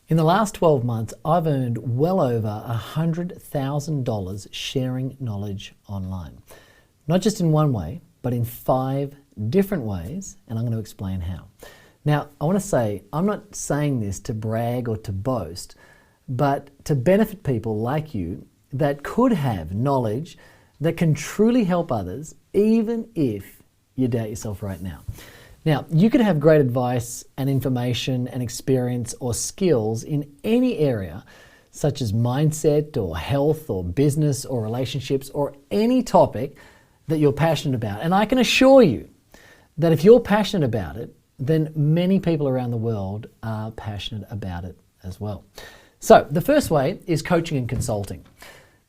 In the last 12 months, I've earned well over $100,000 sharing knowledge online. Not just in one way, but in 5 different ways, and I'm going to explain how. Now, I want to say, I'm not saying this to brag or to boast, but to benefit people like you that could have knowledge that can truly help others, even if you doubt yourself right now. Now, you could have great advice and information and experience or skills in any area, such as mindset or health or business or relationships or any topic that you're passionate about. And I can assure you that if you're passionate about it, then many people around the world are passionate about it as well. So the first way is coaching and consulting.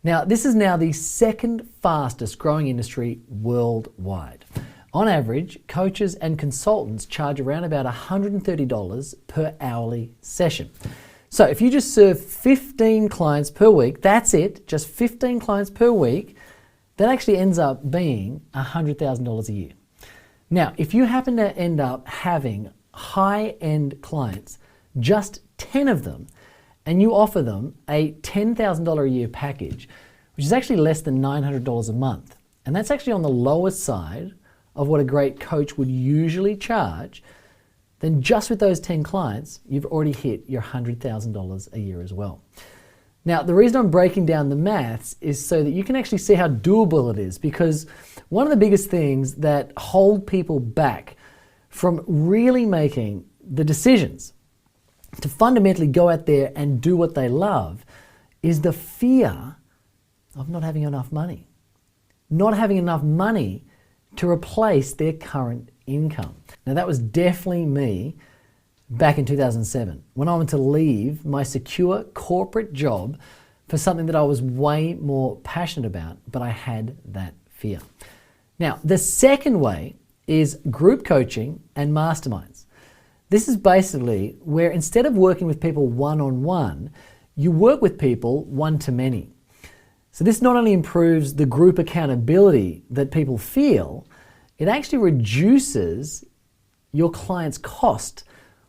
Now, this is now the second fastest growing industry worldwide. On average, coaches and consultants charge around about $130 per hourly session. So if you just serve 15 clients per week, that's it, just 15 clients per week, that actually ends up being $100,000 a year. Now, if you happen to end up having high-end clients, just 10 of them, and you offer them a $10,000 a year package, which is actually less than $900 a month, and that's actually on the lower side of what a great coach would usually charge, then just with those 10 clients, you've already hit your $100,000 a year as well. Now, the reason I'm breaking down the maths is so that you can actually see how doable it is, because one of the biggest things that hold people back from really making the decisions to fundamentally go out there and do what they love is the fear of not having enough money. Not having enough money to replace their current income. Now, that was definitely me back in 2007 when I wanted to leave my secure corporate job for something that I was way more passionate about, but I had that fear. Now, the second way is group coaching and masterminds. This is basically where instead of working with people one-on-one, you work with people one-to-many. So this not only improves the group accountability that people feel, it actually reduces your client's cost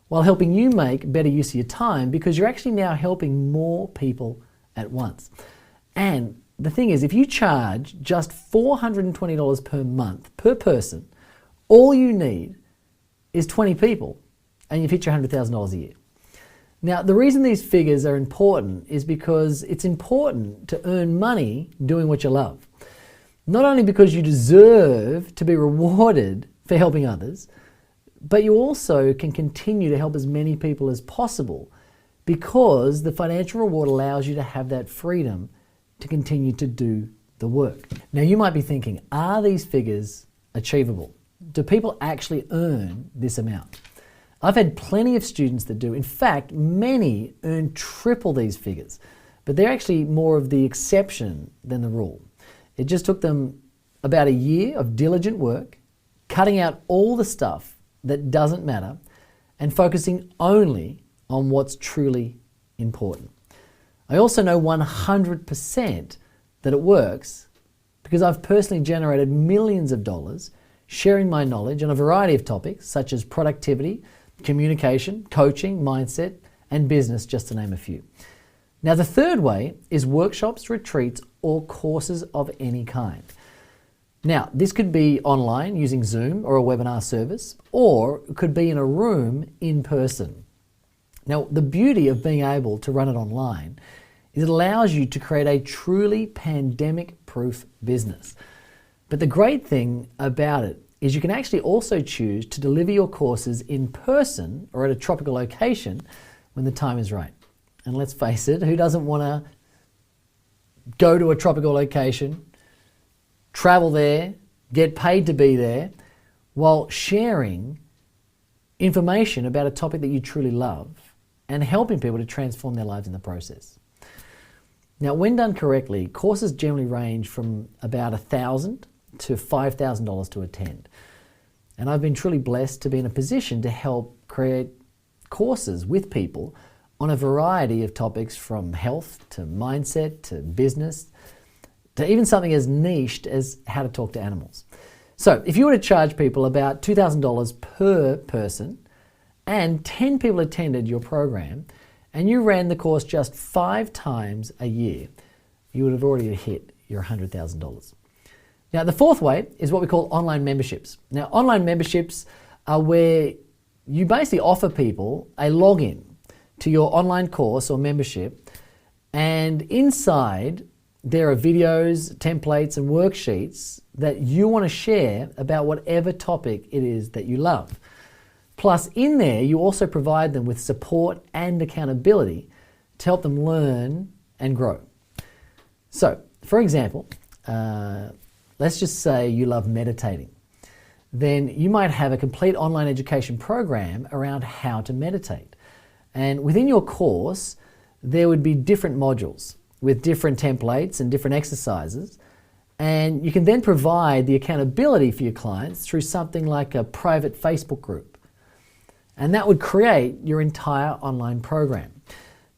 while helping you make better use of your time, because you're actually now helping more people at once. And the thing is, if you charge just $420 per month per person, all you need is 20 people and you've hit your $100,000 a year. Now, the reason these figures are important is because it's important to earn money doing what you love. Not only because you deserve to be rewarded for helping others, but you also can continue to help as many people as possible because the financial reward allows you to have that freedom to continue to do the work. Now, you might be thinking, are these figures achievable? Do people actually earn this amount? I've had plenty of students that do. In fact, many earn triple these figures, but they're actually more of the exception than the rule. It just took them about a year of diligent work, cutting out all the stuff that doesn't matter and focusing only on what's truly important. I also know 100% that it works because I've personally generated millions of dollars sharing my knowledge on a variety of topics such as productivity, communication, coaching, mindset, and business, just to name a few. Now, the third way is workshops, retreats, or courses of any kind. Now, this could be online using Zoom or a webinar service, or it could be in a room in person. Now, the beauty of being able to run it online is it allows you to create a truly pandemic-proof business. But the great thing about it is you can actually also choose to deliver your courses in person or at a tropical location when the time is right. And let's face it, who doesn't want to go to a tropical location, travel there, get paid to be there, while sharing information about a topic that you truly love and helping people to transform their lives in the process. Now, when done correctly, courses generally range from about $1,000 to $5,000 to attend. And I've been truly blessed to be in a position to help create courses with people on a variety of topics, from health to mindset to business to even something as niched as how to talk to animals. So if you were to charge people about $2,000 per person and 10 people attended your program and you ran the course just 5 times a year, you would have already hit your $100,000. Now, the fourth way is what we call online memberships. Now, online memberships are where you basically offer people a login to your online course or membership, and inside there are videos, templates, and worksheets that you want to share about whatever topic it is that you love. Plus, in there, you also provide them with support and accountability to help them learn and grow. So, for example, let's just say you love meditating. Then you might have a complete online education program around how to meditate. And within your course, there would be different modules with different templates and different exercises. And you can then provide the accountability for your clients through something like a private Facebook group. And that would create your entire online program.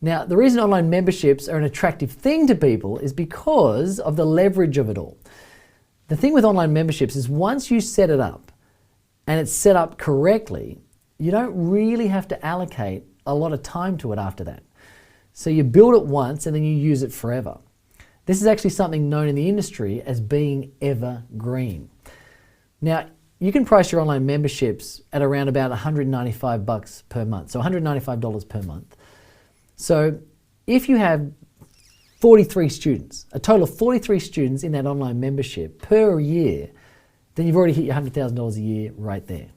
Now, the reason online memberships are an attractive thing to people is because of the leverage of it all. The thing with online memberships is once you set it up and it's set up correctly, you don't really have to allocate a lot of time to it after that. So you build it once and then you use it forever. This is actually something known in the industry as being evergreen. Now, you can price your online memberships at around about $195 per month, so $195 per month. So if you have 43 students, a total of 43 students in that online membership per year, then you've already hit your $100,000 a year right there.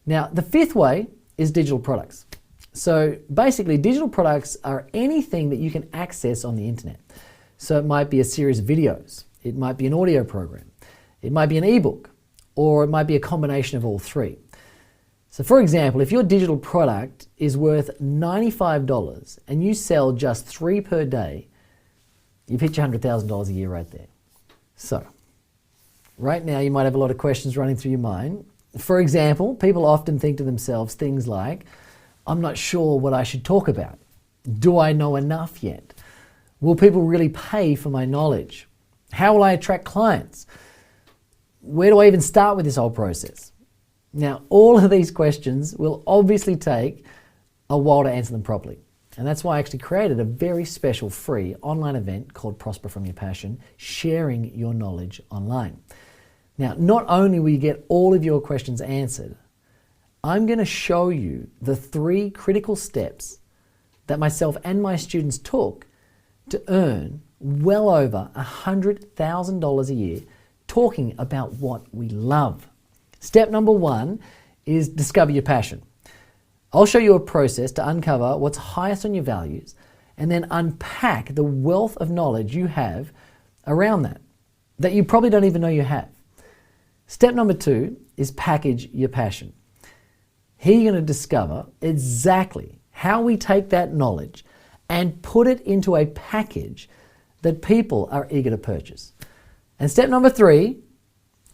Now, the fifth way is digital products. So basically, digital products are anything that you can access on the internet. So it might be a series of videos, it might be an audio program, it might be an ebook, or it might be a combination of all three. So for example, if your digital product is worth $95 and you sell just 3 per day, you've hit your $100,000 a year right there. So, right now you might have a lot of questions running through your mind. For example, people often think to themselves things like, I'm not sure what I should talk about. Do I know enough yet? Will people really pay for my knowledge? How will I attract clients? Where do I even start with this whole process? Now, all of these questions will obviously take a while to answer them properly. And that's why I actually created a very special free online event called Prosper From Your Passion, sharing your knowledge online. Now, not only will you get all of your questions answered, I'm going to show you the 3 critical steps that myself and my students took to earn well over $100,000 a year talking about what we love. Step number 1 is discover your passion. I'll show you a process to uncover what's highest on your values and then unpack the wealth of knowledge you have around that you probably don't even know you have. Step number 2 is package your passion. Here you're going to discover exactly how we take that knowledge and put it into a package that people are eager to purchase. And step number 3,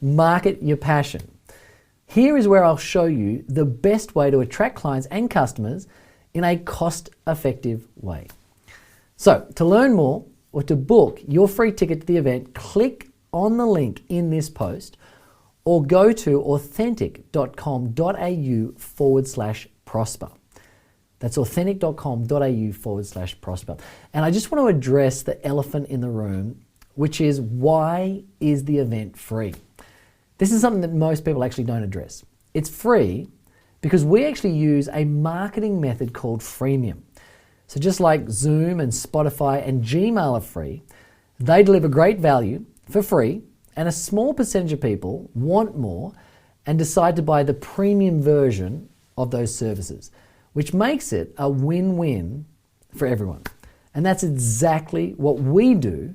market your passion. Here is where I'll show you the best way to attract clients and customers in a cost-effective way. So, to learn more or to book your free ticket to the event, click on the link in this post or go to authentic.com.au/prosper. That's authentic.com.au/prosper. And I just want to address the elephant in the room, which is, why is the event free? This is something that most people actually don't address. It's free because we actually use a marketing method called freemium. So just like Zoom and Spotify and Gmail are free, they deliver great value for free, and a small percentage of people want more and decide to buy the premium version of those services, which makes it a win-win for everyone. And that's exactly what we do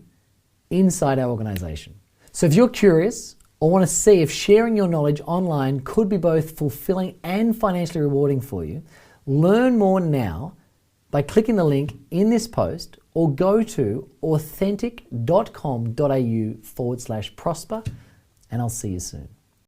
inside our organization. So if you're curious or want to see if sharing your knowledge online could be both fulfilling and financially rewarding for you, learn more now by clicking the link in this post or go to authentic.com.au/prosper, and I'll see you soon.